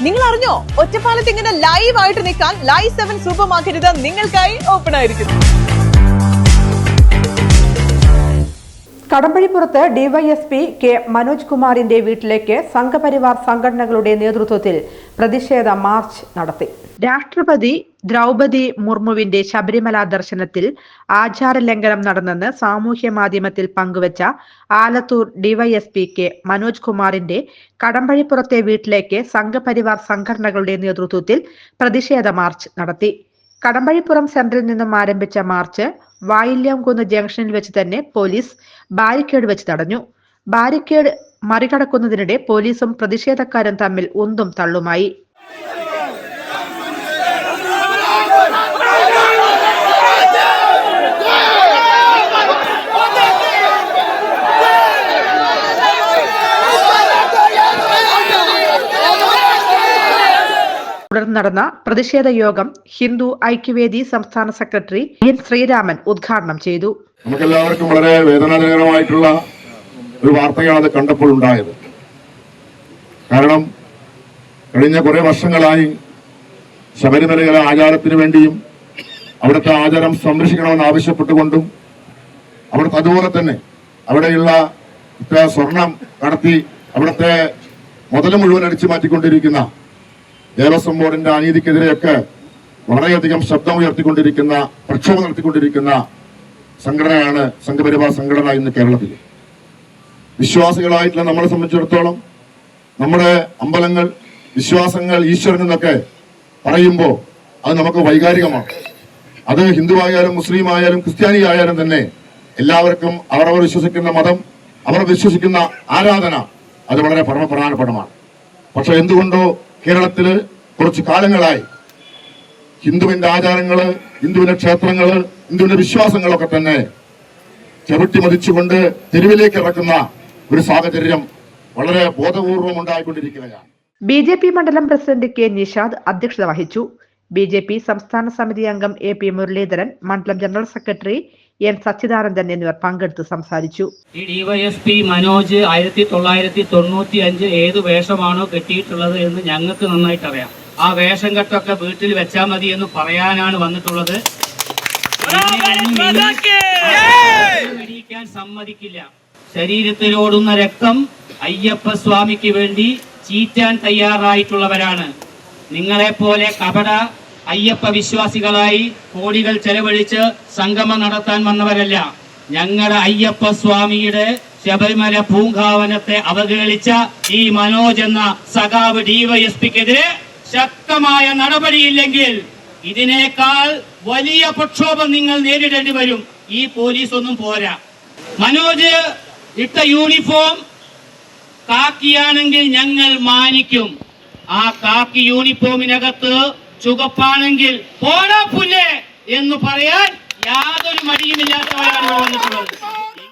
നിങ്ങൾ അറിഞ്ഞോ, ഒറ്റപ്പാലത്ത് ഇങ്ങനെ ലൈവ് ആയിട്ട് നിൽക്കാൻ ലൈവ് 7 സൂപ്പർ മാർക്കറ്റ് നിങ്ങൾക്കായി ഓപ്പൺ ആയിരിക്കുന്നു. കടമ്പഴിപ്പുറത്ത് ഡിവൈഎസ്പി കെ മനോജ് കുമാറിന്റെ വീട്ടിലേക്ക് സംഘപരിവാർ സംഘടനകളുടെ നേതൃത്വത്തിൽ പ്രതിഷേധ മാർച്ച് നടത്തി. രാഷ്ട്രപതി ദ്രൗപദി മുർമുവിന്റെ ശബരിമല ദർശനത്തിൽ ആചാരലംഘനം നടന്നെന്ന് സാമൂഹ്യ മാധ്യമത്തിൽ പങ്കുവച്ച ആലത്തൂർ ഡിവൈഎസ്പി കെ മനോജ് കുമാറിന്റെ കടമ്പഴിപ്പുറത്തെ വീട്ടിലേക്ക് സംഘപരിവാർ സംഘടനകളുടെ നേതൃത്വത്തിൽ പ്രതിഷേധ മാർച്ച് നടത്തി. കടമ്പഴിപ്പുറം സെന്ററിൽ നിന്നും ആരംഭിച്ച മാർച്ച് വായില്യാംകുന്ന് ജംഗ്ഷനിൽ വെച്ച് തന്നെ പോലീസ് ബാരിക്കേഡ് വെച്ച് തടഞ്ഞു. ബാരിക്കേഡ് മറികടക്കുന്നതിനിടെ പോലീസും പ്രതിഷേധക്കാരും തമ്മിൽ ഉന്തും തള്ളുമായി. തുടർന്ന് നടന്ന പ്രതിഷേധ യോഗം ഹിന്ദു ഐക്യവേദി സംസ്ഥാന സെക്രട്ടറി എൻ ശ്രീരാമൻ ഉദ്ഘാടനം ചെയ്തു. നമുക്കെല്ലാവർക്കും വളരെ വേദനാജനകരമായിട്ടുള്ള ഒരു വാർത്തയാണ് അത് കണ്ടപ്പോൾ ഉണ്ടായത്. കാരണം കഴിഞ്ഞ കുറെ വർഷങ്ങളായി ശബരിമലയിലെ ആചാരത്തിന് വേണ്ടിയും അവിടുത്തെ ആചാരം സംരക്ഷിക്കണമെന്ന് ആവശ്യപ്പെട്ടുകൊണ്ടും അവിടുത്തെ അതുപോലെ തന്നെ അവിടെയുള്ള സ്വർണം കടത്തി അവിടുത്തെ മുതൽ മുഴുവൻ അടിച്ചു മാറ്റിക്കൊണ്ടിരിക്കുന്ന ദേവസ്വം ബോർഡിന്റെ അനീതിക്കെതിരെയൊക്കെ വളരെയധികം ശബ്ദമുയർത്തിക്കൊണ്ടിരിക്കുന്ന പ്രക്ഷോഭം നടത്തിക്കൊണ്ടിരിക്കുന്ന സംഘടനയാണ് സംഘപരിവാർ സംഘടന ഇന്ന് കേരളത്തിൽ. വിശ്വാസികളായിട്ടുള്ള നമ്മളെ സംബന്ധിച്ചിടത്തോളം നമ്മുടെ അമ്പലങ്ങൾ, വിശ്വാസങ്ങൾ, ഈശ്വരൻ എന്നൊക്കെ പറയുമ്പോൾ അത് നമുക്ക് വൈകാരികമാണ്. അത് ഹിന്ദു ആയാലും മുസ്ലിം ആയാലും ക്രിസ്ത്യാനി ആയാലും തന്നെ എല്ലാവർക്കും അവരവർ വിശ്വസിക്കുന്ന മതം, അവർ വിശ്വസിക്കുന്ന ആരാധന അത് വളരെ പരമപ്രധാനപ്പെട്ടതാണ്. പക്ഷെ എന്തുകൊണ്ടോ കേരളത്തില് കുറച്ചു കാലങ്ങളായി ഹിന്ദുവിന്റെ ആചാരങ്ങള്, ഹിന്ദുവിന്റെ ക്ഷേത്രങ്ങള്, ഹിന്ദുവിന്റെ വിശ്വാസങ്ങളൊക്കെ തന്നെ ചവിട്ടി മതിച്ചുകൊണ്ട് തെരുവിലേക്ക് ഇറക്കുന്ന ഒരു സാഹചര്യം വളരെ ബോധപൂർവം ഉണ്ടായിക്കൊണ്ടിരിക്കുകയാണ്. BJP മണ്ഡലം പ്രസിഡന്റ് കെ നിഷാദ് അധ്യക്ഷത വഹിച്ചു. BJP സംസ്ഥാന സമിതി അംഗം AP മുരളീധരൻ, മണ്ഡലം ജനറൽ സെക്രട്ടറി എൻ സച്ചിദാനന്ദൻ എന്നിവർ പങ്കെടുത്ത് സംസാരിച്ചു. ഈ ഡിവൈഎസ്പി മനോജ് 1995 ഏത് വേഷമാണോ കെട്ടിയിട്ടുള്ളത് എന്ന് ഞങ്ങൾക്ക് നന്നായിട്ട് അറിയാം. ആ വേഷം കെട്ടൊക്കെ വീട്ടിൽ വെച്ചാൽ മതി എന്ന് പറയാനാണ് വന്നിട്ടുള്ളത്. വെടിയിക്കാൻ സമ്മതിക്കില്ല. ശരീരത്തിലോടുന്ന രക്തം അയ്യപ്പ സ്വാമിക്ക് വേണ്ടി ചീറ്റാൻ തയ്യാറായിട്ടുള്ളവരാണ്. നിങ്ങളെപ്പോലെ കപട അയ്യപ്പ വിശ്വാസികളായി കോടികൾ ചെലവഴിച്ച് സംഗമം നടത്താൻ വന്നവരല്ല. ഞങ്ങളുടെ അയ്യപ്പ സ്വാമിയുടെ ശബരിമല പൂങ്കാവനത്തെ അവഹേളിച്ച ഈ മനോജ് എന്ന സഖാവ് ഡിവൈഎസ്പിക്കെതിരെ ശക്തമായ നടപടിയില്ലെങ്കിൽ ഇതിനേക്കാൾ വലിയ പ്രക്ഷോഭം നിങ്ങൾ നേരിടേണ്ടി വരും. ഈ പോലീസ് ഒന്നും പോരാ. മനോജ് ഇട്ട യൂണിഫോം കാക്കിയാണെങ്കിൽ ഞങ്ങൾ മാനിക്കും. ആ കാക്കി യൂണിഫോമിനകത്ത് ചുവപ്പാണെങ്കിൽ പോടാ പുല്ലേ എന്ന് പറയാൻ യാതൊരു മടിയുമില്ലാത്തവരാണ് ഇവിടെ വന്നിട്ടുള്ളത്.